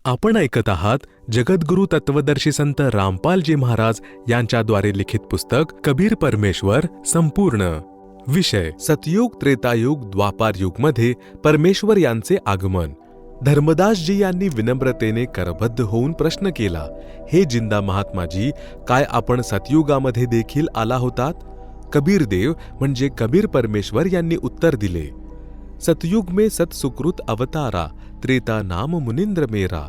आपण ऐकत आहात जगद्गुरु तत्वदर्शी संत रामपालजी महाराज यांच्याद्वारे लिखित पुस्तक कबीर परमेश्वर संपूर्ण. विषय सतयुग, त्रेतायुग, द्वापार युग मध्ये परमेश्वर यांचे आगमन. धर्मदासजी यांनी विनम्रतेने करबद्ध होऊन प्रश्न केला, हे जिंदा महात्माजी, काय आपण सतयुगामध्ये देखील आला होतात? कबीर देव म्हणजे कबीर परमेश्वर यांनी उत्तर दिले, सतयुग में सत सुकृत अवतारा, त्रेता नाम मुनिंद्र मेरा,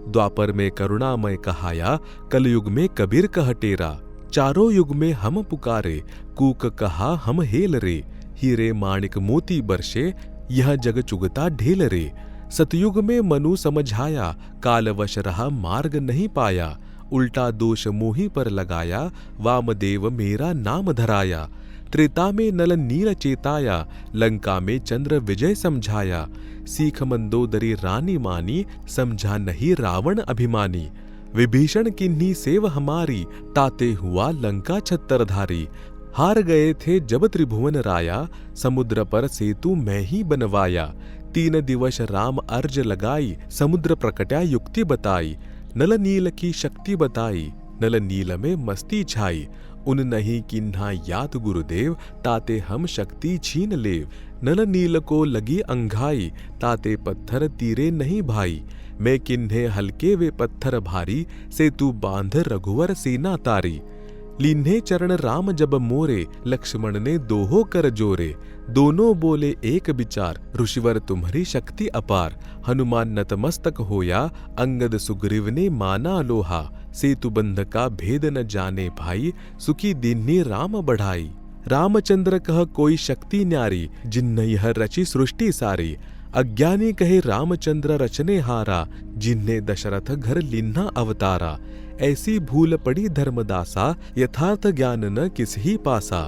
द्वापर में करुणामय कहाया, कलयुग में कबीर कह टेरा, चारों युग में हम पुकारे, कूक कहा हम हेल रे, हीरे माणिक मोती बरसे, यह जग चुगता ढेल रे, सतयुग में मनु समझाया, कालवश रहा मार्ग नहीं पाया, उल्टा दोष मोही पर लगाया, वामदेव मेरा नाम धराया, त्रेता में नल नील चेताया, लंका में चंद्र विजय समझाया, सीख मंदोदरी रानी मानी, समझा नहीं रावण अभिमानी, विभीषण किन्हीं सेव हमारी, ताते हुआ लंका छत्तरधारी, हार गए थे जब त्रिभुवन राया, समुद्र पर सेतु मैं ही बनवाया, 3 दिवस राम अर्ज लगाई, समुद्र प्रकट्या युक्ति बताई, नल नील की शक्ति बताई, नल नील में मस्ती छाई, उन नहीं किन्हा याद गुरुदेव, ताते हम शक्ति छीन लेव, नल नील को लगी अंघाई, ताते पत्थर तीरे नहीं भाई, मैं किन्हे हल्के वे पत्थर भारी, सेतु बांध रघुवर सेना तारी, लीन्हे चरण राम जब मोरे, लक्ष्मण ने दोहो कर जोरे, दोनों बोले एक विचार, ऋषिवर तुम्हारी शक्ति अपार, हनुमान नतमस्तक होया, अंगद सुग्रीव ने माना लोहा, सेतु बंध का भेद न जाने भाई, सुखी दीन्ही राम बढ़ाई, रामचंद्र कह कोई शक्ति न्यारी, जिन्न यह रची सृष्टि सारी, अज्ञानी कहे रामचंद्र रचने हारा, जिन्ने दशरथ घर लिन्हा अवतारा, ऐसी भूल पड़ी धर्मदासा, यथार्थ ज्ञान न किस ही पासा,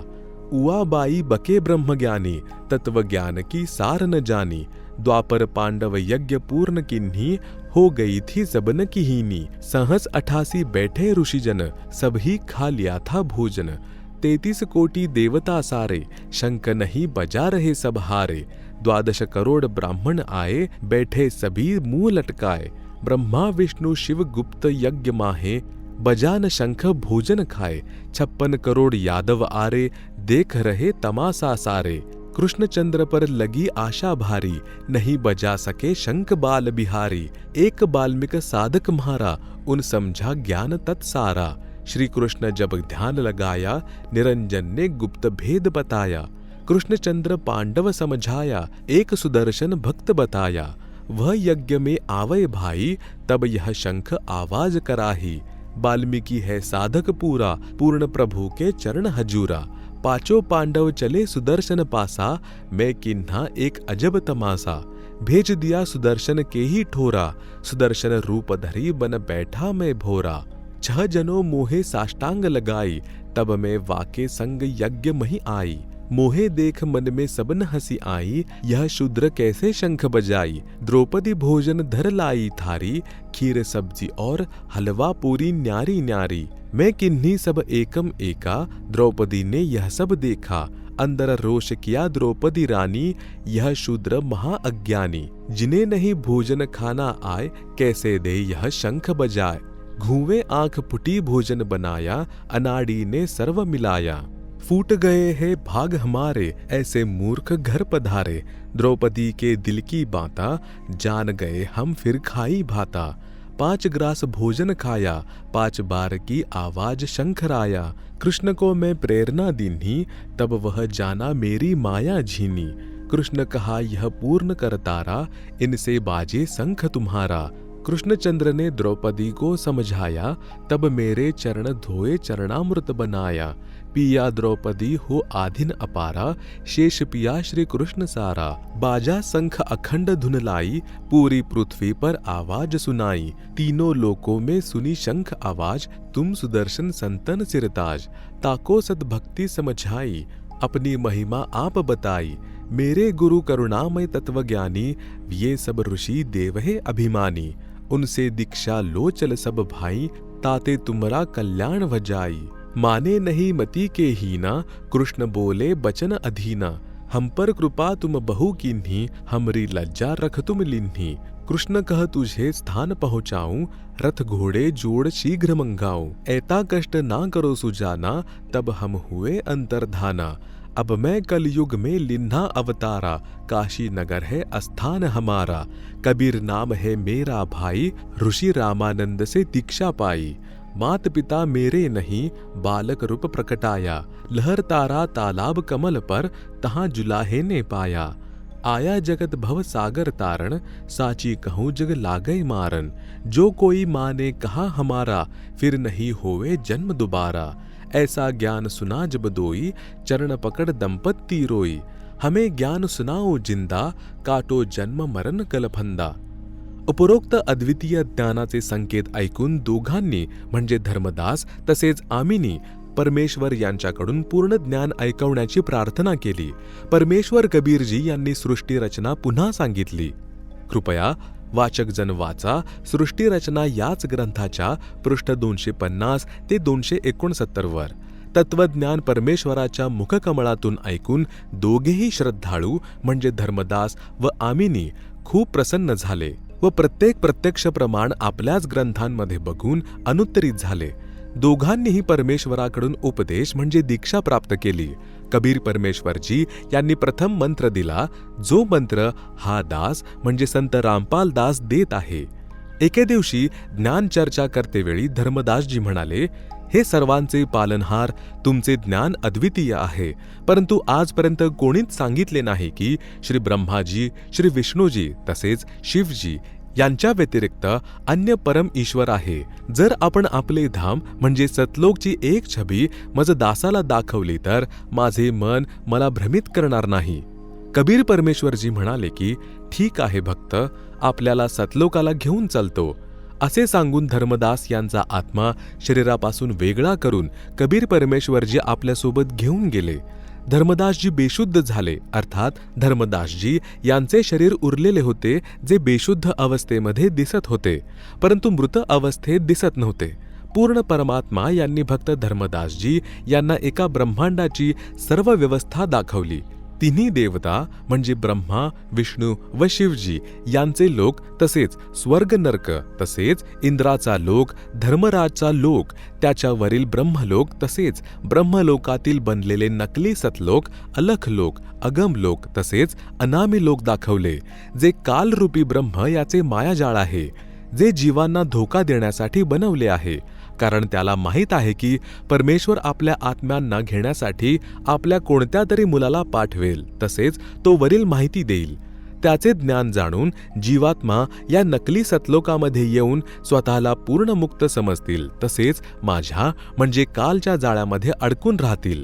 उआ बाई बके ब्रह्म ज्ञानी, तत्व ज्ञान की सार न जानी, द्वापर पांडव यज्ञ पूर्ण किन्हीं, हो गई थी सबन की हीनी, सहस 88 बैठे ऋषिजन, सभी खा लिया था भोजन, 33 कोटि देवता सारे, शंख नहीं बजा रहे सब हारे, 12 करोड़ ब्राह्मण आए, बैठे सभी मुंह लटकाए, ब्रह्मा विष्णु शिव गुप्त यज्ञ माहे, बजान शंख भोजन खाए, 56 करोड़ यादव आरे, देख रहे तमाशा सारे, कृष्णचंद्र पर लगी आशा भारी, नहीं बजा सके शंख बाल बिहारी, एक बाल्मीक साधक म्हारा, उन समझा ज्ञान तत्सारा, श्री कृष्ण जब ध्यान लगाया, निरंजन ने गुप्त भेद बताया, कृष्णचंद्र पांडव समझाया, एक सुदर्शन भक्त बताया, वह यज्ञ में आवै भाई, तब यह शंख आवाज कराही, वाल्मीकि है साधक पूरा, पूर्ण प्रभु के चरण हजूरा, पांचों पांडव चले सुदर्शन पासा, मैं किन्हा एक अजब तमाशा, भेज दिया सुदर्शन के ही ठोरा, सुदर्शन रूप धरी बन बैठा मैं भोरा, 6 जनों मोहे साष्टांग लगाई, तब मैं वाके संग यज्ञ मही आई, मोहे देख मन में सबन हंसी आई, यह शूद्र कैसे शंख बजाई, द्रौपदी भोजन धर लाई थारी, खीर सब्जी और हलवा पूरी न्यारी न्यारी, मैं किन्हीं सब एकम एका, द्रौपदी ने यह सब देखा, अंदर रोष किया द्रौपदी रानी, यह शूद्र महा अज्ञानी, जिन्हें नहीं भोजन खाना आए, कैसे दे यह शंख बजाए, घूवे आंख फुटी भोजन बनाया, अनाड़ी ने सर्व मिलाया, फूट गए हैं भाग हमारे, ऐसे मूर्ख घर पधारे, द्रौपदी के दिल की बाता, जान गए हम फिर खाई भाता, 5 ग्रास भोजन खाया, 5 बार की आवाज शंखराया, कृष्ण को मैं प्रेरणा दीन्ही, तब वह जाना मेरी माया झीनी, कृष्ण कहा यह पूर्ण करतारा, इनसे बाजे शंख तुम्हारा, कृष्णचंद्र ने द्रौपदी को समझाया, तब मेरे चरण धोए चरणामृत बनाया, पिया द्रौपदी हो आधीन अपारा, शेष पिया श्री कृष्ण सारा, बाजा शंख अखंड धुन लाई, पूरी पृथ्वी पर आवाज सुनाई, तीनों लोकों में सुनी शंख आवाज, तुम सुदर्शन संतन सिरताज, ताको सद्भक्ति समझाई, अपनी महिमा आप बताई, मेरे गुरु करुणामय तत्वज्ञानी, ये सब ऋषि देव है अभिमानी, उनसे दीक्षा लो चल सब भाई, ताते तुमरा कल्याण भजाई, माने नहीं मति के हीना, कृष्ण बोले बचन अधीना, हम पर कृपा तुम बहु कीन्ही, हमरी लज्जा रख तुम लिन्ही, कृष्ण कह तुझे स्थान पहुँचाऊं, रथ घोड़े जोड़ शीघ्र मंगाऊं। ऐता कष्ट ना करो सुजाना, तब हम हुए अंतर्धाना। अब मैं कलयुग में लिन्हा अवतारा, काशी नगर है अस्थान हमारा। कबीर नाम है मेरा भाई, ऋषि रामानंद से दीक्षा पाई। मात पिता मेरे नहीं, बालक रूप प्रकटाया। लहर तारा तालाब कमल पर, तहाँ जुलाहे ने पाया। आया जगत भव सागर तारण, साची कहूँ जग लागै मारन। जो कोई माने कहा हमारा, फिर नहीं होवे जन्म दोबारा। ऐसा ज्ञान सुना जब दोई, चरण पकड़ दंपत्ति रोई। हमें ज्ञान सुनाओ जिंदा, काटो जन्म मरण कलफंदा। उपरोक्त अद्वितीय ज्ञानाचे संकेत ऐकून दोघांनी म्हणजे धर्मदास तसेच आमिनी परमेश्वर यांच्याकडून पूर्ण ज्ञान ऐकवण्याची प्रार्थना केली। परमेश्वर कबीरजी यांनी सृष्टी रचना पुन्हा सांगितली। कृपया वाचकजन वाचा सृष्टी रचना याच ग्रंथाच्या पृष्ठ 250 ते 269 वर। तत्वज्ञान परमेश्वराच्या मुखकमळातून ऐकून दोघेही श्रद्धाळू म्हणजे धर्मदास व आमिनी खूप प्रसन्न झाले व प्रत्येक प्रत्यक्ष प्रमाण आपल्याच ग्रंथांमध्ये बघून अनुत्तरित झाले। दोघांनीही परमेश्वराकडून उपदेश म्हणजे दीक्षा प्राप्त केली। कबीर परमेश्वरजी यांनी प्रथम मंत्र दिला, जो मंत्र हा दास म्हणजे संत रामपाल दास देत आहे। एके दिवशी ज्ञान चर्चा करतेवेळी धर्मदासजी म्हणाले, हे सर्वांचे पालनहार तुमचे ज्ञान अद्वितीय आहे, परंतु आजपर्यंत कोणीच सांगितले नाही की श्री ब्रह्माजी, श्री विष्णूजी तसेच शिवजी यांच्या व्यतिरिक्त अन्य परम ईश्वर आहे। जर आपण आपले धाम म्हणजे सतलोकची एक छबी मज दासाला दाखवली तर माझे मन मला भ्रमित करणार नाही। कबीर परमेश्वरजी म्हणाले की ठीक आहे भक्त, आपल्याला सतलोकाला घेऊन चालतो। असे सांगून धर्मदास यांचा आत्मा शरीरापासून वेगळा करून कबीर परमेश्वरजी आपल्यासोबत घेऊन गेले। धर्मदासजी बेशुद्ध झाले, अर्थात धर्मदासजी यांचे शरीर उरलेले होते जे बेशुद्ध अवस्थेमध्ये दिसत होते, परंतु मृत अवस्थेत दिसत नव्हते। पूर्ण परमात्मा यांनी भक्त धर्मदासजी यांना एका ब्रह्मांडाची सर्व व्यवस्था दाखवली। तिन्ही देवता म्हणजे ब्रह्मा, विष्णू व शिवजी यांचे लोक तसेच स्वर्ग नरक तसेच इंद्राचा लोक, धर्मराजचा लोक, त्याच्यावरील ब्रह्मलोक तसेच ब्रह्मलोकातील बनलेले नकली सतलोक, अलख लोक, अगम लोक तसेच अनामी लोक दाखवले, जे कालरूपी ब्रह्म याचे मायाजाळ आहे, जे जीवांना धोका देण्यासाठी बनवले आहे। कारण त्याला माहीत आहे की परमेश्वर आपल्या आत्म्यांना घेण्यासाठी आपल्या कोणत्या तरी मुलाला पाठवेल, तसेच तो वरील माहिती देईल। त्याचे ज्ञान जाणून जीवात्मा या नकली सतलोकामध्ये येऊन स्वतःला पूर्ण मुक्त समजतील, तसेच माझ्या म्हणजे कालच्या जाळ्यामध्ये अडकून राहतील।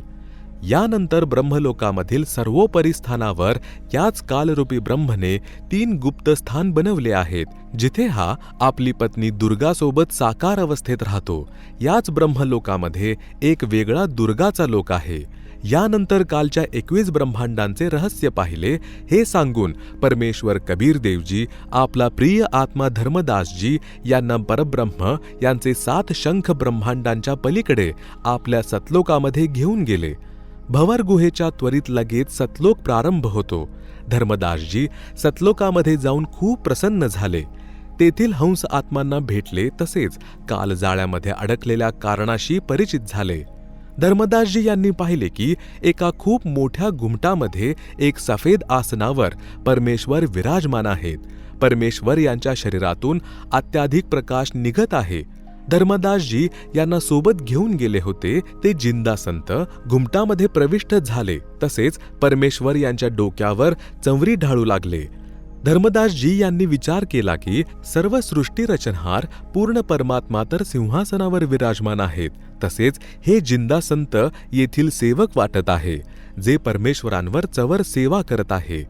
यानंतर ब्रह्मलोकामधील सर्वोपरी स्थानावर याच कालरूपी ब्रह्मने 3 गुप्त स्थान बनवले आहेत, जिथे हा आपली पत्नी दुर्गासोबत साकार अवस्थेत राहतो। याच ब्रह्मलोकामध्ये एक वेगळा दुर्गाचा लोक आहे। यानंतर कालच्या 21 ब्रह्मांडांचे रहस्य पाहिले हे सांगून परमेश्वर कबीर देवजी आपला प्रिय आत्मा धर्मदासजी यांना परब्रह्म यांचे 7 शंख ब्रह्मांडांच्या पलीकडे आपल्या सतलोकामध्ये घेऊन गेले। भंवर गुहेच्या त्वरित लगेच सतलोक प्रारंभ होतो। धर्मदासजी सतलोकामध्ये जाऊन खूप प्रसन्न झाले। तेथील हंस आत्मांना भेटले, तसेच कालजाळ्यामध्ये अडकलेल्या कारणाशी परिचित झाले। धर्मदासजी यांनी पाहिले की एका खूप मोठ्या घुमटामध्ये एक सफेद आसनावर परमेश्वर विराजमान आहेत। परमेश्वर यांच्या शरीरातून अत्याधिक प्रकाश निघत आहे। धर्मदासजी यांना सोबत घेऊन गेले होते ते जिंदा संत घुमटामध्ये प्रविष्ट झाले, तसेच परमेश्वर यांच्या डोक्यावर चंवरी ढाळू लागले। धर्मदासजी यांनी विचार केला की सर्व सृष्टी रचनहार पूर्ण परमात्मा तर सिंहासनावर विराजमान आहेत, तसेच हे जिंदा संत येथील सेवक वाटत आहे, जे परमेश्वरांवर चवर सेवा करत आहे।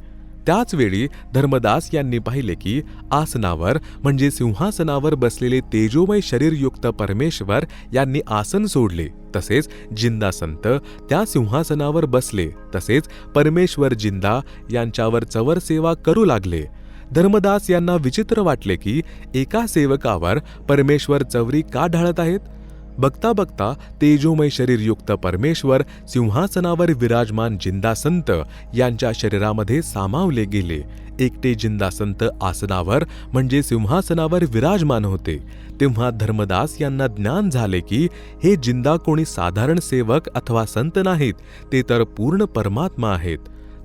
त्याच वेळी धर्मदास यांनी पाहिले की आसनावर म्हणजे सिंहासनावर बसलेले तेजोमय शरीरयुक्त परमेश्वर यांनी आसन सोडले, तसेच जिंदा संत त्या सिंहासनावर बसले, तसेच परमेश्वर जिंदा यांच्यावर चवर सेवा करू लागले। धर्मदास यांना विचित्र वाटले की एका सेवकावर परमेश्वर चवरी का ढाळत आहेत। बघता बघता तेजोमय शरीरयुक्त परमेश्वर सिंहासनावर विराजमान जिंदासंत यांच्या शरीरामध्ये सामावले गेले. एकटे जिंदासंत आसनावर म्हणजे सिंहासनावर विराजमान होते. तेव्हा धर्मदास यांना ज्ञान झाले की हे जिंदा कोणी साधारण सेवक अथवा संत नाहीत, ते तर पूर्ण परमात्मा आहेत.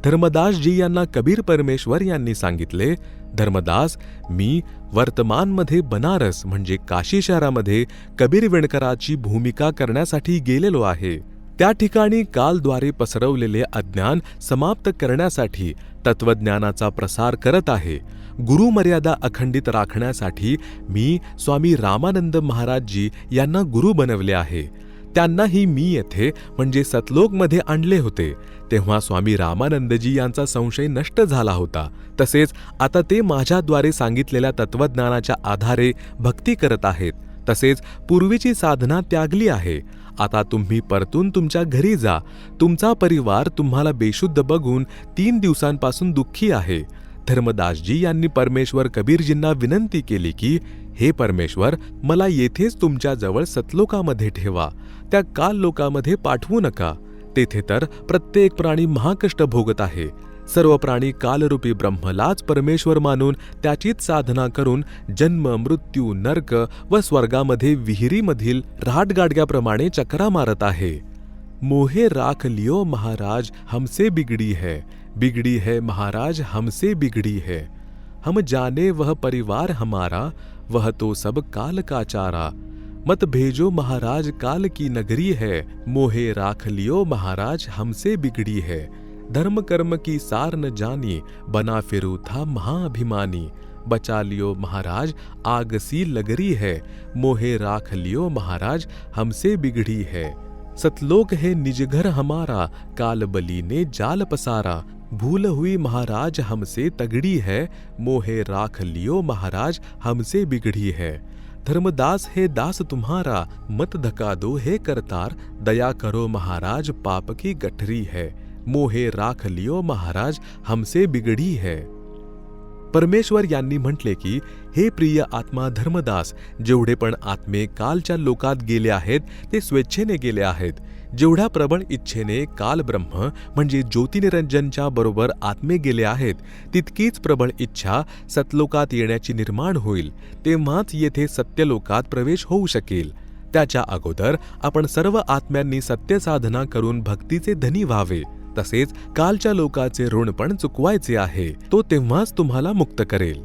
धर्मदासजी यांना कबीर परमेश्वर यांनी सांगितले, धर्मदास, मी वर्तमानमध्ये बनारस म्हणजे काशी शहरामध्ये कबीर विणकराची भूमिका करण्यासाठी गेलेलो आहे. त्या ठिकाणी कालद्वारे पसरवलेले अज्ञान समाप्त करण्यासाठी तत्वज्ञानाचा प्रसार करत आहे. गुरुमर्यादा अखंडित राखण्यासाठी मी स्वामी रामानंद महाराजजी यांना गुरु बनवले आहे. त्यांनाही मी येथे म्हणजे सतलोकमध्ये आणले होते. तेव्हा स्वामी रामानंदजी यांचा संशय नष्ट झाला होता. तसेच आता ते माझ्याद्वारे सांगितलेल्या तत्वज्ञानाच्या आधारे भक्ती करत आहेत. तसेच पूर्वीची साधना त्यागली आहे. आता तुम्ही परतून तुमच्या घरी जा. तुमचा परिवार तुम्हाला बेशुद्ध बघून 3 दिवसांपासून दुःखी आहे. धर्मदासजी यांनी परमेश्वर कबीरजींना विनंती केली की, हे परमेश्वर, मला येथेच तुमच्या जवळ सतलोकामध्ये ठेवा. त्या काल लोकामध्ये पाठवू नका. तेथे तर प्रत्येक प्राणी महाकष्ट भोगत आहे. सर्व प्राणी कालरूपी ब्रह्मलाच परमेश्वर मानून त्याचीच साधना करून जन्म, मृत्यू, नर्क व स्वर्गामध्ये विहिरीमधील राहटगाडग्याप्रमाणे चकरा मारत आहे. मोहे राख लियो महाराज हमसे बिगड़ी है महाराज हमसे बिगड़ी है. हम जाने वह परिवार हमारा, वह तो सब काल का चारा. मत भेजो महाराज काल की नगरी है, मोहे राख लियो महाराज हमसे बिगड़ी है. धर्म कर्म की सार न जानी, बना फिरू था महाअभिमानी. बचा लियो महाराज आग सी लगरी है, मोहे राख लियो महाराज हमसे बिगड़ी है. सतलोक है निज घर हमारा, काल बली ने जाल पसारा. भूल हुई महाराज हमसे तगड़ी है, मोहे राख लियो महाराज हमसे बिगड़ी है. धर्मदास है दास तुम्हारा, मत धका दो हे करतार. दया करो महाराज पाप की गठरी है, मोहे राख लियो महाराज हमसे बिगड़ी है. परमेश्वर यांनी म्हटले की, हे प्रिय आत्मा धर्मदास, जेवढे पण आत्मे कालच्या लोकात गेले आहेत ते स्वेच्छेने गेले आहेत. जेवढ्या प्रबळ इच्छेने काल ब्रह्म म्हणजे ज्योतिनिरंजनच्या बरोबर आत्मे गेले आहेत, तितकीच प्रबळ इच्छा सतलोकात येण्याची निर्माण होईल. तेव्हाच येथे सत्यलोकात प्रवेश होऊ शकेल. त्याच्या अगोदर आपण सर्व आत्म्यांनी सत्य साधना करून भक्तीचे धनी व्हावे. तसेच कालच्या लोकाचे ऋण पण चुकवायचे आहे. तो तेव्हाच तुम्हाला मुक्त करेल.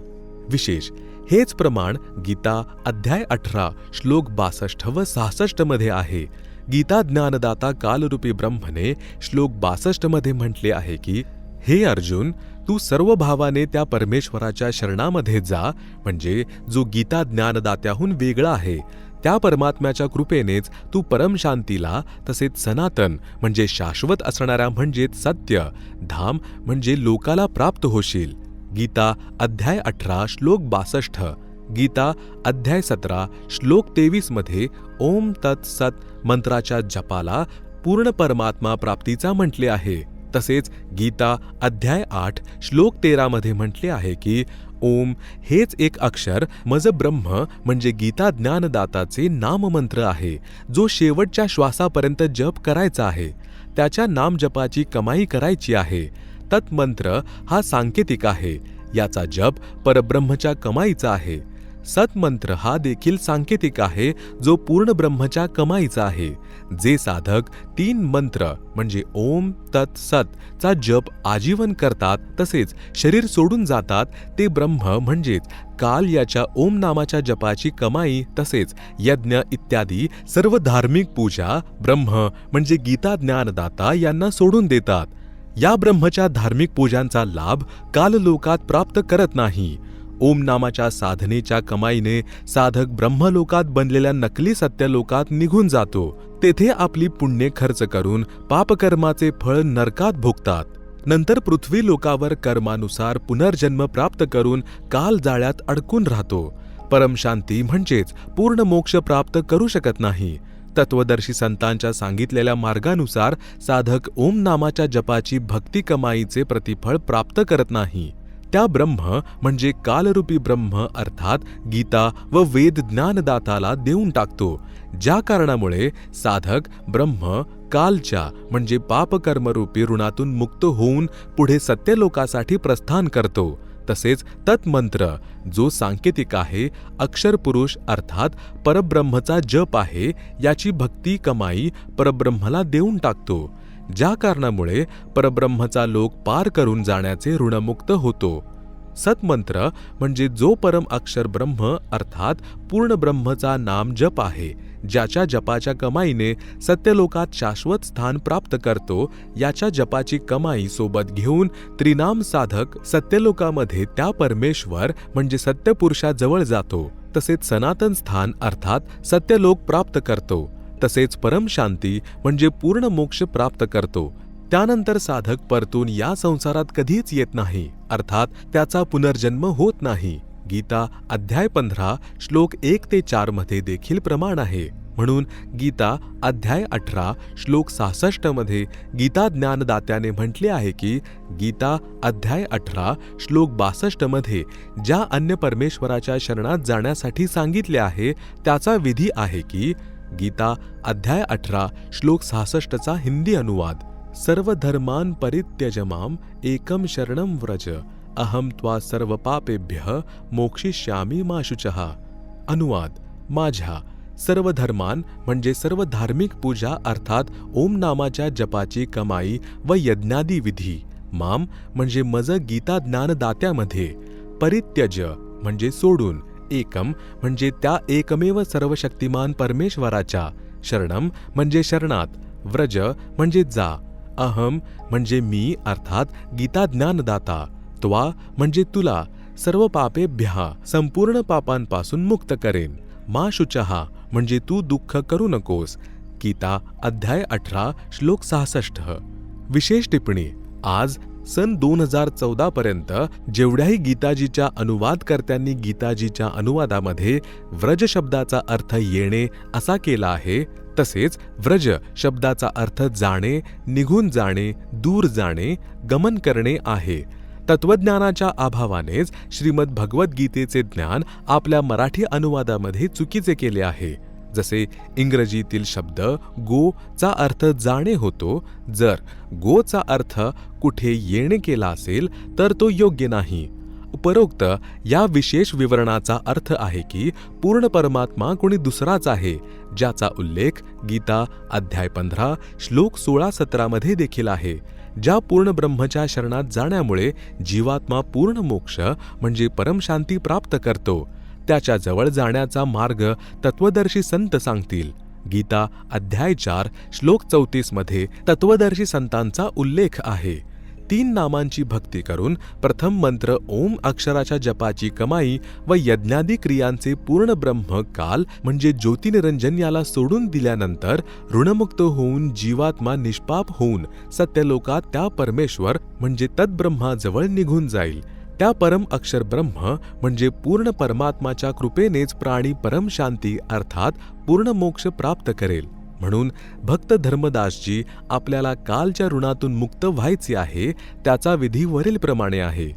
विशेष हेच प्रमाण गीता अध्याय 18 श्लोक 62 व 66 मध्ये आहे. गीता ज्ञानदाता कालरूपी ब्रह्मने श्लोक 62 मध्ये म्हटले आहे की, हे अर्जुन, तू सर्व भावाने त्या परमेश्वराच्या शरणामध्ये जा, म्हणजे जो गीता ज्ञानदात्याहून वेगळा आहे. त्या परमात्म्याच्या कृपेनेच तू परमशांतीला, तसेच सनातन म्हणजे शाश्वत असणाऱ्या म्हणजेच सत्य धाम म्हणजे लोकाला प्राप्त होशील. गीता अध्याय 18 श्लोक 62, गीता अध्याय 17 श्लोक 23 मध्ये ओम तत् सत मंत्राच्या जपाला पूर्ण परमात्मा प्राप्तीचा म्हटले आहे. तसेच गीता अध्याय 8 श्लोक 13 मध्ये म्हटले आहे की, ओम हेच एक अक्षर मज ब्रह्म म्हणजे गीता ज्ञानदाताचे नाममंत्र आहे, जो शेवटच्या श्वासापर्यंत जप करायचा आहे. त्याच्या नामजपाची कमाई करायची आहे. तत्मंत्र हा सांकेतिक आहे. याचा जप परब्रह्मच्या कमाईचा आहे. सत्मंत्र हा देखील सांकेतिक आहे, जो पूर्ण ब्रह्मच्या कमाईचा आहे. जे साधक 3 मंत्र म्हणजे ओम तत् सत चा जप आजीवन करतात, तसेच शरीर सोडून जातात, ते ब्रह्म म्हणजेच काल याच्या ओम नामाच्या जपाची कमाई तसेच यज्ञ इत्यादी सर्व धार्मिक पूजा ब्रह्म म्हणजे गीता ज्ञानदाता यांना सोडून देतात. या ब्रह्मच्या धार्मिक पूजांचा लाभ काललोकात प्राप्त करत नाही. ओम नामाच्या साधनेच्या कमाईने साधक ब्रह्मलोकात बनलेल्या नकली सत्यलोकात निघून जातो. तेथे आपली पुण्ये खर्च करून पापकर्माचे फळ नरकात भोगतात. नंतर पृथ्वी लोकावर कर्मानुसार पुनर्जन्म प्राप्त करून काल जाळ्यात अडकून राहतो. परमशांती म्हणजेच पूर्ण मोक्ष प्राप्त करू शकत नाही. तत्वदर्शी संतांच्या सांगितलेल्या मार्गानुसार साधक ओम नामाच्या जपाची भक्ती कमाईचे प्रतिफळ प्राप्त करत नाही. त्या ब्रह्म म्हणजे कालरूपी ब्रह्म अर्थात गीता व वेद ज्ञानदाताला देऊन टाकतो, ज्या कारणामुळे साधक ब्रह्म कालच्या म्हणजे पापकर्मरूपी ऋणातून मुक्त होऊन पुढे सत्यलोकासाठी प्रस्थान करतो. तसेच तत्मंत्र जो सांकेतिक आहे, अक्षरपुरुष अर्थात परब्रह्मचा जप आहे, याची भक्ती कमाई परब्रह्मला देऊन टाकतो, ज्या कारणामुळे परब्रह्मचा लोक पार करून जाण्याचे ऋणमुक्त होतो. सत्मंत्र म्हणजे जो परम अक्षर ब्रह्म अर्थात पूर्ण ब्रह्मचा नाम जप आहे, ज्याच्या जपाच्या कमाईने सत्यलोकात शाश्वत स्थान प्राप्त करतो, याच्या जपाची कमाई सोबत घेऊन त्रिनाम साधक सत्यलोकामध्ये त्या परमेश्वर म्हणजे सत्यपुरुषाजवळ जातो. तसेच सनातन स्थान अर्थात सत्यलोक प्राप्त करतो. तसेच परम शांती म्हणजे पूर्ण मोक्ष प्राप्त करतो. त्यानंतर साधक परतून या संसारात कधीच येत नाही, अर्थात त्याचा पुनर्जन्म होत नाही. गीता अध्याय 15 श्लोक 1 ते 4 मध्ये देखील प्रमाण आहे. म्हणून गीता अध्याय 18 श्लोक 66 मध्ये गीता ज्ञानदात्याने म्हटले आहे की गीता अध्याय 18 श्लोक 62 मध्ये ज्या अन्य परमेश्वराच्या शरणात जाण्यासाठी सांगितले आहे त्याचा विधी आहे की गीता अध्याय 18 श्लोक 66 चा हिंदी अनुवाद, सर्व धर्मान परित्यज माम एकम शरणम व्रज अहम त्वा सर्व पापेभ्यः मोक्षिष्यामि मा शुचः. अनुवाद, माझ्या सर्व धर्मान म्हणजे सर्व धार्मिक पूजा अर्थात ओम नामाच्या जपाची कमाई व यज्ञादी विधी, माम म्हणजे मज गीता ज्ञानदात्यामध्ये, परित्यज म्हणजे सोडून, एकम म्हणजे त्या एकमेव सर्वशक्तिमान परमेश्वराच्या, शरणम म्हणजे शरणात, व्रज म्हणजे जा, अहम म्हणजे मी अर्थात गीता ज्ञानदाता, त्वा म्हणजे तुला सर्व पापेभ्यः संपूर्ण पापांपासून मुक्त करेन, मा शुचः म्हणजे तू दुःख करू नकोस. गीता अध्याय 18 श्लोक 66. विशेष टिप्पणी. आज सन 2014 पर्यंत जेवढ्याही गीताजीच्या अनुवादकर्त्यांनी गीताजीच्या अनुवादामध्ये व्रज शब्दाचा अर्थ येणे असा केला आहे, तसेच व्रज शब्दाचा अर्थ जाणे, निघून जाणे, दूर जाणे, गमन करणे आहे. तत्वज्ञानाच्या अभावानेच श्रीमद भगवद्गीतेचे ज्ञान आपल्या मराठी अनुवादामध्ये चुकीचे केले आहे. जसे इंग्रजीतील शब्द गो चा अर्थ जाणे होतो, जर गो चा अर्थ कुठे येणे केला असेल तर तो योग्य नाही. उपरोक्त या विशेष विवरणाचा अर्थ आहे की पूर्ण परमात्मा कोणी दुसराच आहे, ज्याचा उल्लेख गीता अध्याय 15 श्लोक 16-17 मध्ये देखील आहे. ज्या पूर्ण ब्रह्मच्या शरणात जाण्यामुळे जीवात्मा पूर्ण मोक्ष म्हणजे परमशांती प्राप्त करतो, त्याच्या जवळ जाण्याचा मार्ग तत्वदर्शी संत सांगतील. गीता अध्याय 4 श्लोक 34 मध्ये तत्वदर्शी संतांचा उल्लेख आहे. 3 नामांची भक्ती करून प्रथम मंत्र ओम अक्षराच्या जपाची कमाई व यज्ञादी क्रियांचे पूर्ण ब्रह्म काल म्हणजे ज्योतिनिरंजन याला सोडून दिल्यानंतर ऋणमुक्त होऊन जीवात्मा निष्पाप होऊन सत्यलोकात त्या परमेश्वर म्हणजे तद्ब्रह्माजवळ निघून जाईल. त्या परम अक्षर ब्रह्म म्हणजे पूर्ण परमात्माच्या कृपेनेच प्राणी परम शांती अर्थात पूर्ण मोक्ष प्राप्त करेल. म्हणून भक्त धर्मदासजी आपल्याला कालच्या ऋणातून मुक्त व्हायचे आहे, त्याचा विधी वरील प्रमाणे आहे.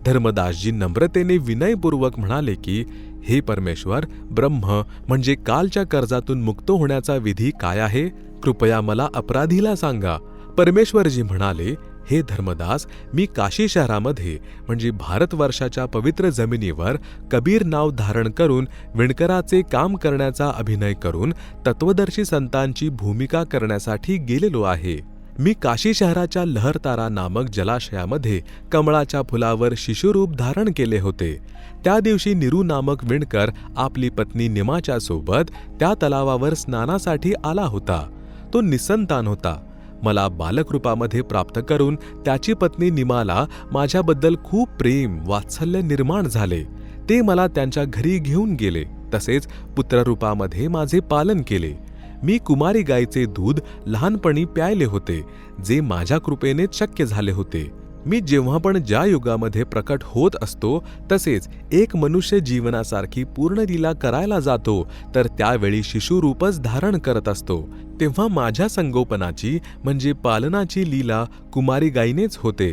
धर्मदासजी नम्रतेने विनयपूर्वक म्हणाले की हे परमेश्वर, ब्रह्म म्हणजे कालच्या कर्जातून मुक्त होण्याचा विधी काय आहे? कृपया मला अपराधीला सांगा. परमेश्वरजी म्हणाले, हे धर्मदास, मी काशी शहरामध्ये म्हणजे भारतवर्षाच्या पवित्र जमिनीवर कबीर नाव धारण करून विणकराचे काम करण्याचा अभिनय करून तत्वदर्शी संतांची भूमिका करण्यासाठी गेलेलो आहे. मी काशी शहराच्या लहरतारा नामक जलाशयामध्ये कमळाच्या फुलावर शिशुरूप धारण केले होते. त्या दिवशी निरू नामक विणकर आपली पत्नी निमाच्या सोबत त्या तलावावर स्नानासाठी आला होता. तो निसंतान होता. मला बालकृपामध्ये प्राप्त करून त्याची पत्नी निमाला माझ्याबद्दल खूप प्रेम वात्सल्य निर्माण झाले. ते मला त्यांच्या घरी घेऊन गेले. तसेच पुत्ररूपामध्ये माझे पालन केले. मी कुमारी गायीचे दूध लहानपणी प्यायले होते, जे माझ्या कृपेने शक्य झाले होते. मी जेव्हा पण ज्या युगामध्ये प्रकट होत असतो तसेच एक मनुष्य जीवनासारखी पूर्ण लीला करायला जातो तर त्यावेळी शिशुरूपच धारण करत असतो. तेव्हा माझ्या संगोपनाची म्हणजे पालनाची लीला कुमारी गायीनेच होते.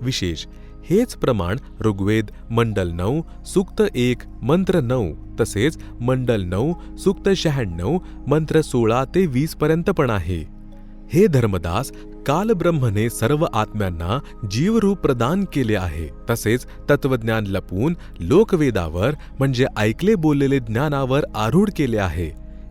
विशेष, हेच प्रमाण ऋग्वेद मंडल 9 सूक्त 1 मंत्र 9 तसेच मंडल 9 सूक्त 96 मंत्र 16 ते 20 पर्यंत पण आहे. हे धर्मदास, कालब्रह्मने सर्व आत्म्यांना जीवरूप प्रदान केले आहे. तसेच तत्वज्ञान लपवून लोकवेदावर म्हणजे ऐकले बोललेले ज्ञानावर आरूढ केले आहे.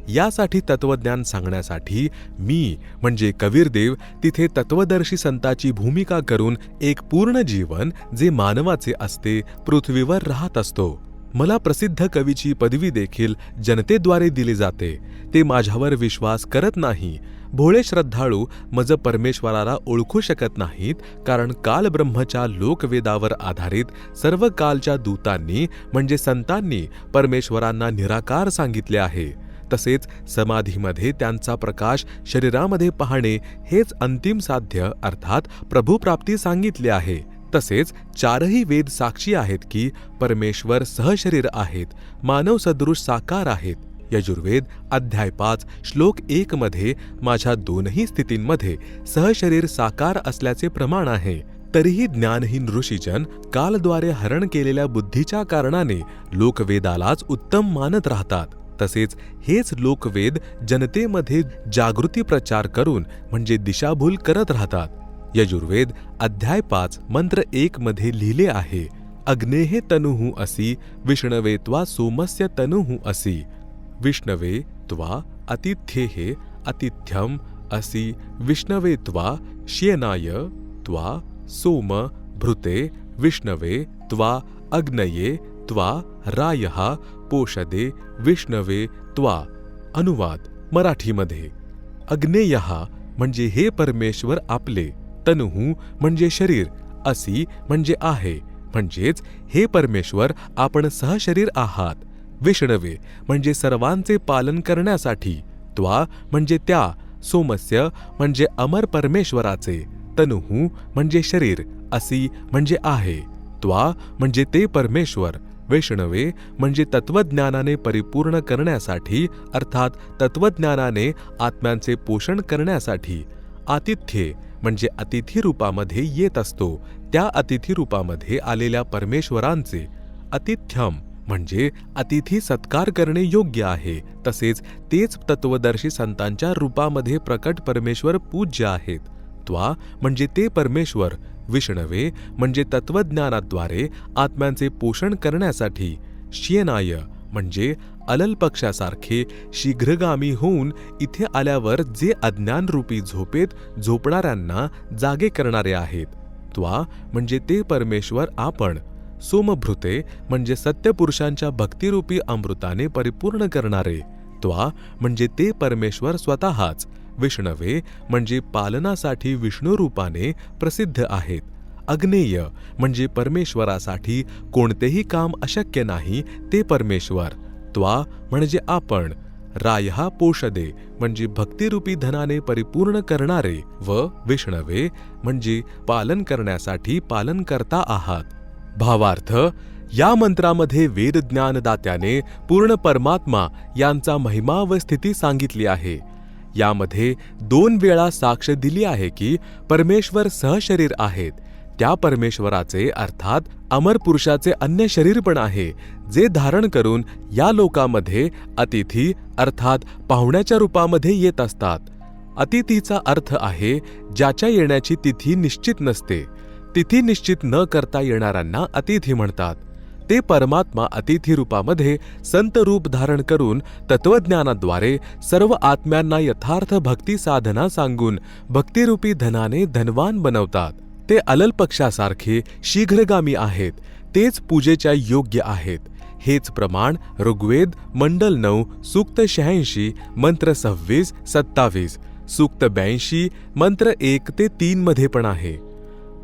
यासाठी तत्वज्ञान सांगण्यासाठी मी म्हणजे कबीरदेव तिथे तत्वदर्शी संताची भूमिका करून एक पूर्ण जीवन जे मानवाचे असते पृथ्वीवर राहत असतो. मला प्रसिद्ध कवीची पदवी देखील जनतेद्वारे दिली जाते. ते माझ्यावर विश्वास करत नाही. भोळे श्रद्धाळू मज परमेश्वराला ओळखू शकत नाहीत, कारण कालब्रह्मच्या लोकवेदावर आधारित सर्व कालच्या दूतांनी म्हणजे संतांनी परमेश्वरांना निराकार सांगितले आहे. तसेच समाधीमध्ये त्यांचा प्रकाश शरीरामध्ये पाहणे हेच अंतिम साध्य अर्थात प्रभुप्राप्ती सांगितले आहे. तसेच चारही वेद साक्षी आहेत की परमेश्वर सहशरीर आहेत, मानव सदृश साकार आहेत. यजुर्वेद अध्याय 5 श्लोक 1 मध्ये माझ्या दोनही स्थितींमध्ये सहशरीर साकार असल्याचे प्रमाण आहे. तरीही ज्ञानहीन ऋषीजन कालद्वारे हरण केलेल्या बुद्धीच्या कारणाने लोकवेदालाच उत्तम मानत राहतात. तसेच हेच लोकवेद जनतेमध्ये जागृती प्रचार करून म्हणजे दिशाभूल करत राहतात. यजुर्वेद अध्याय 5 मंत्र 1 मध्ये लिहिले आहे, अग्नेहे तनुहु असि विष्णवे त्वा सोमस्य तनुहु असि. विष्णवे त्वा अतिथ्येहे अतिथ्यम असि विष्णवे त्वा श्येनाय त्वा सोम भृते विष्णवे त्वा अग्नये त्वा रायः पोषदे विष्णवे त्वा. अनुवाद मराठीमध्ये. अग्नेयः म्हणजे हे परमेश्वर आपले, तनुहु म्हणजे शरीर, असि म्हणजे आहे, म्हणजेच हे परमेश्वर आपण सहशरीर आहात. विष्णवे म्हणजे सर्वांचे पालन करण्यासाठी, त्वा म्हणजे त्या, सोमस्य म्हणजे अमर परमेश्वराचे, तनुहु म्हणजे शरीर, असि म्हणजे आहे, त्वा म्हणजे ते परमेश्वर, वैष्णवे म्हणजे तत्वज्ञानाने परिपूर्ण करण्यासाठी अर्थात तत्वज्ञानाने आत्म्यांचे पोषण करण्यासाठी. आतिथ्ये म्हणजे अतिथी रूपामध्ये येत असतो त्या अतिथी रूपामध्ये आलेल्या परमेश्वरांचे. आतिथ्यम म्हणजे अतिथी सत्कार करणे योग्य आहे. तसेच तेच तत्वदर्शी संतांच्या रूपामध्ये प्रकट परमेश्वर पूज्य आहेत. त्वा म्हणजे ते परमेश्वर. विष्णवे म्हणजे तत्वज्ञानाद्वारे आत्म्यांचे पोषण करण्यासाठी. श्येनाय म्हणजे अलल पक्षासारखे शीघ्रगामी होऊन इथे आल्यावर जे अज्ञानरूपी झोपेत झोपणाऱ्यांना जागे करणारे आहेत. त्वा म्हणजे ते परमेश्वर आपण. सोमभृते म्हणजे सत्यपुरुषांच्या भक्तिरूपी अमृताने परिपूर्ण करणारे. त्वा म्हणजे ते परमेश्वर स्वतःच. विष्णवे म्हणजे पालनासाठी विष्णू रूपाने प्रसिद्ध आहेत. अग्नेय म्हणजे परमेश्वरासाठी कोणतेही काम अशक्य नाही ते परमेश्वर. त्वा म्हणजे आपण. रायः पोषदे म्हणजे भक्तिरूपी धनाने परिपूर्ण करणारे व विष्णवे म्हणजे पालन करण्यासाठी पालनकर्ता आहात. भावार्थ, या मंत्रामध्ये वेदज्ञानदात्याने पूर्ण परमात्मा यांचा महिमा व स्थिती सांगितली आहे. यामध्ये 2 वेळा साक्ष दिली आहे की परमेश्वर सहशरीर आहेत. त्या परमेश्वराचे अर्थात अमर पुरुषाचे अन्य शरीर पण आहे, जे धारण करून या लोकामध्ये अतिथी अर्थात पाहुण्याच्या रूपामध्ये येत असतात. अतिथीचा अर्थ आहे ज्याच्या येण्याची तिथी निश्चित नसते. तिथी निश्चित न करता येणाऱ्यांना अतिथी म्हणतात. ते परमात्मा अतिथी रूपामध्ये संत रूप धारण करून तत्वज्ञानाद्वारे सर्व आत्म्यांना यथार्थ भक्ती साधना सांगून भक्तिरूपी धनाने धनवान बनवतात. ते अलल पक्षासारखे शीघ्रगामी आहेत. तेच पूजेच्या योग्य आहेत. हेच प्रमाण ऋग्वेद मंडल 9 सूक्त 86 मंत्र 26-27 सूक्त 82 मंत्र 1 ते 3 मध्ये पण आहे.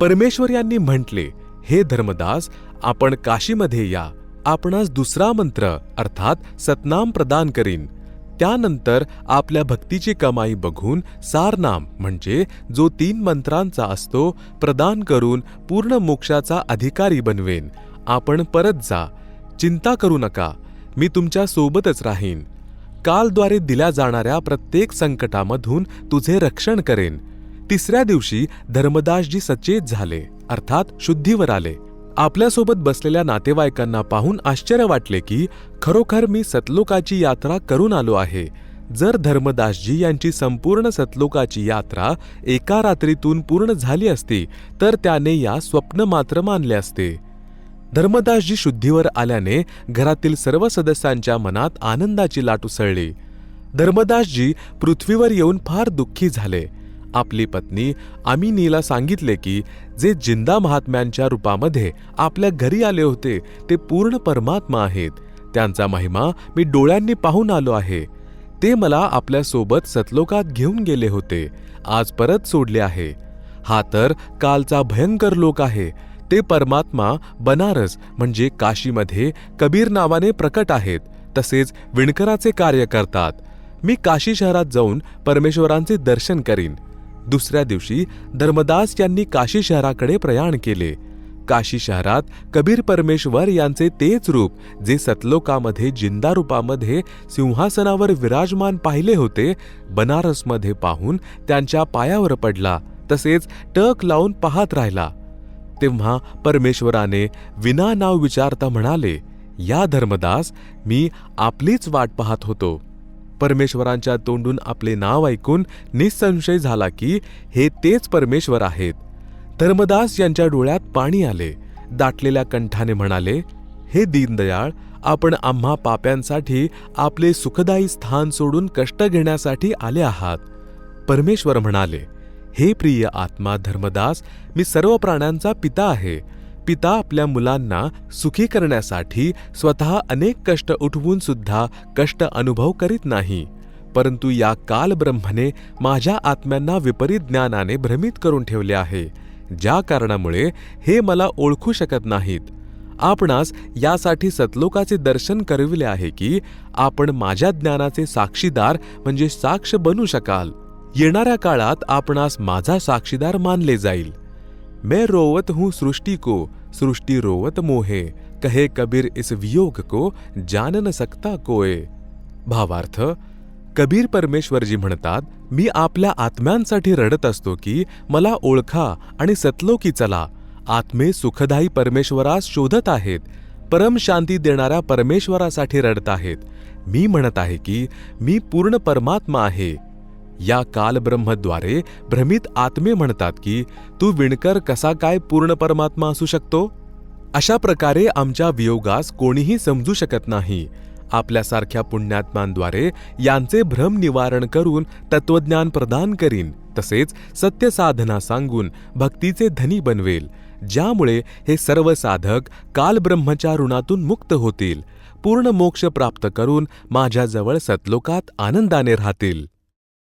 परमेश्वर यांनी म्हटले, हे धर्मदास, आपण काशीमध्ये या. आपणास दुसरा मंत्र अर्थात सतनाम प्रदान करीन. त्यानंतर आपल्या भक्तीची कमाई बघून सारनाम म्हणजे जो 3 मंत्रांचा असतो प्रदान करून पूर्ण मोक्षाचा अधिकारी बनवेन. आपण परत जा. चिंता करू नका. मी तुमच्या सोबतच राहीन. कालद्वारे दिल्या जाणाऱ्या प्रत्येक संकटामधून तुझे रक्षण करेन. 3ऱ्या दिवशी धर्मदासजी सचेत झाले. अर्थात शुद्धीवर आले. आपल्यासोबत बसलेल्या नातेवाईकांना पाहून आश्चर्य वाटले की खरोखर मी सतलोकाची यात्रा करून आलो आहे. जर धर्मदासजी यांची संपूर्ण सतलोकाची यात्रा एका रात्रीतून पूर्ण झाली असती तर त्याने या स्वप्न मात्र मानले असते. धर्मदासजी शुद्धीवर आल्याने घरातील सर्व सदस्यांच्या मनात आनंदाची लाट उसळली. धर्मदासजी पृथ्वीवर येऊन फार दुःखी झाले. आपली पत्नी आमिनीला सांगितले की जे जिंदा महात्म्यांच्या रूपामध्ये आपल्या घरी आले होते ते पूर्ण परमात्मा आहेत. त्यांचा महिमा मी डोळ्यांनी पाहून आलो आहे. ते मला आपल्यासोबत सतलोकात घेऊन गेले होते. आज परत सोडले आहे. हा तर कालचा भयंकर लोक आहे. ते परमात्मा बनारस म्हणजे काशीमध्ये कबीर नावाने प्रकट आहेत. तसेच विणकराचे कार्य करतात. मी काशी शहरात जाऊन परमेश्वरांचे दर्शन करीन. दुसऱ्या दिवशी धर्मदास यांनी काशी शहराकडे प्रयाण केले. काशी शहरात कबीर परमेश्वर यांचे तेच रूप जे सतलोकामध्ये जिंदा रूपामध्ये सिंहासनावर विराजमान पाहिले होते, बनारसमध्ये पाहून त्यांच्या पायावर पडला. तसेच टक लावून पाहत राहिला. तेव्हा परमेश्वराने विना नाव विचारता म्हणाले, या धर्मदास, मी आपलीच वाट पाहत होतो. परमेश्वरांच्या तोंडून आपले नाव ऐकून निसंशय झाला की हे तेच परमेश्वर आहेत. धर्मदास यांच्या डोळ्यात पाणी आले. दाटलेल्या कंठाने म्हणाले, हे दीनदयाळ, आपण आम्हा पाप्यांसाठी आपले सुखदायी स्थान सोडून कष्ट घेण्यासाठी आले आहात. परमेश्वर म्हणाले, हे प्रिय आत्मा धर्मदास, मी सर्व प्राण्यांचा पिता आहे. पिता आपल्या मुलांना सुखी करण्यासाठी स्वतः अनेक कष्ट उठवून सुद्धा कष्ट अनुभव करीत नाही. परंतु या कालब्रह्मने माझ्या आत्म्यांना विपरीत ज्ञानाने भ्रमित करून ठेवले आहे, ज्या कारणामुळे हे मला ओळखू शकत नाहीत. आपणास यासाठी सतलोकाचे दर्शन करविले आहे की आपण माझ्या ज्ञानाचे साक्षीदार म्हणजे साक्ष बनू शकाल. येणाऱ्या काळात आपणास माझा साक्षीदार मानले जाईल. मैं रोवत हूँ सृष्टि को, सृष्टि रोवत मोहे, कहे कबीर इस वियोग को जान न सकता कोय. भावार्थ, कबीर परमेश्वरजी म्हणतात, मी आपल्या आत्म्यांसाठी रडत असतो की मला ओळखा आणि सतलोकी चला. आत्मे सुखदायी परमेश्वरास शोधत आहेत. परम शांती देणाऱ्या परमेश्वरासाठी रडत आहेत. मी म्हणत आहे की मी पूर्ण परमात्मा आहे. या कालब्रह्मद्वारे भ्रमित आत्मे म्हणतात की तू विणकर कसा काय पूर्ण परमात्मा असू शकतो. अशा प्रकारे आमच्या वियोगास कोणीही समजू शकत नाही. आपल्यासारख्या पुण्यात्मांद्वारे यांचे भ्रम निवारण करून तत्वज्ञान प्रदान करीन. तसेच सत्य साधना सांगून भक्तीचे धनी बनवेल, ज्यामुळे हे सर्व साधक कालब्रह्मच्या ऋणातून मुक्त होतील, पूर्ण मोक्ष प्राप्त करून माझ्याजवळ सतलोकात आनंदाने राहतील.